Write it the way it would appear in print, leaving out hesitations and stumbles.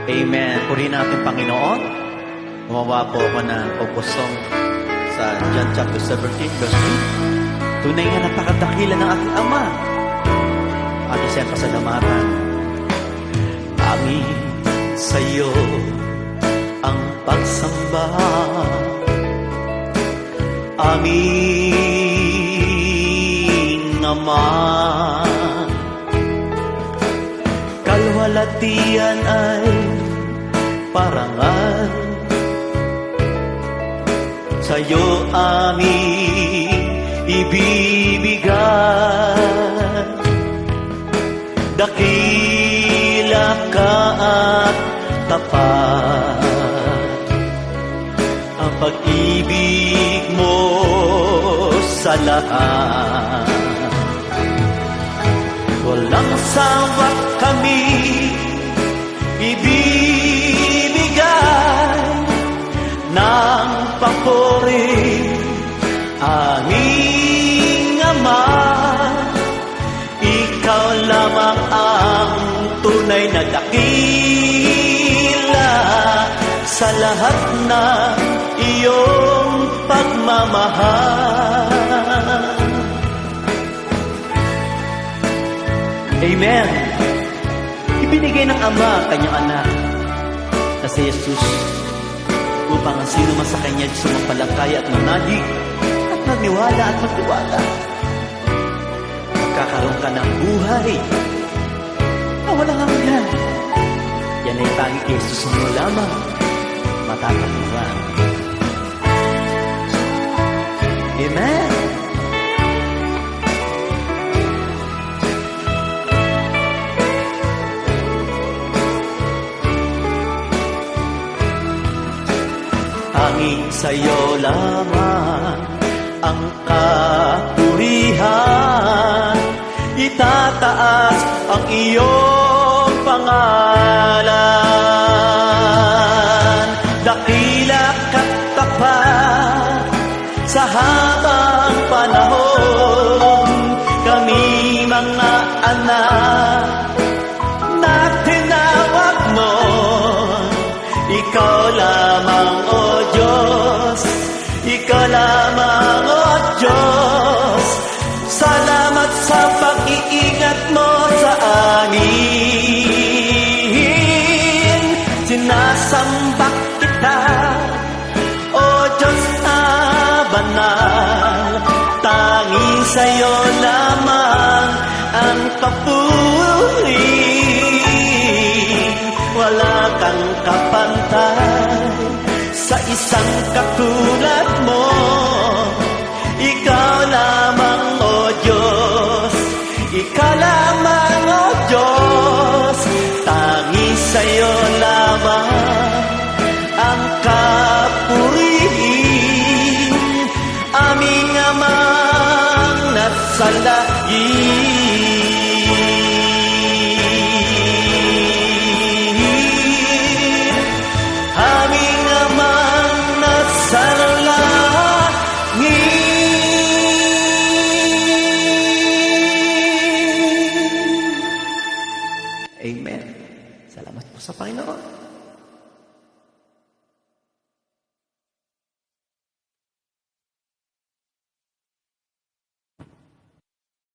Amen. Purihin natin, Panginoon. Gumawa po ako ng pagpusong sa John chapter 17, verse 3. Tunay nga napakadakila ng ating Ama. Ating siyang pasalamatan. Amin sa iyo ang pagsamba. Aming Ama. Kalwalatian ay parangal, sa'yo aming ibibigay. Dakila ka at tapat, ang pag-ibig mo sa lahat. Walang sawa kami ibibigay ng papuri, aming Ama. Ikaw lamang ang tunay na dakila sa lahat ng iyong pagmamahal. Amen. Ibinigay ng Ama ang kanyang anak na si Jesus upang ang sino man sa kanya sumampalataya at manalig at magniwala at magtiwala, magkakaroon ka ng buhay na walang hanggan. Yan ay tanging kay Jesus mo lamang matatagpuan. Amen. Tanging sa'yo lamang ang kapurihan, itataas ang iyong pangalan. Dakila ka't tapat sa habang panahon, kami mga anak na tinawag mo. Ikaw lamang, O Diyos, ikaw lamang, O Diyos. Salamat sa pag-iingat mo sa amin. Sinasamba kita, O Diyos na banal. Tanging sa'yo lamang ang papuri. Wala kang kapantay sa isang katulad mo. Ikaw lamang, O Diyos, ikaw lamang, O Diyos. Tanging sa'yo lamang ang kapurihin, aming Amang nasa langit. Amen. Salamat po sa Panginoon.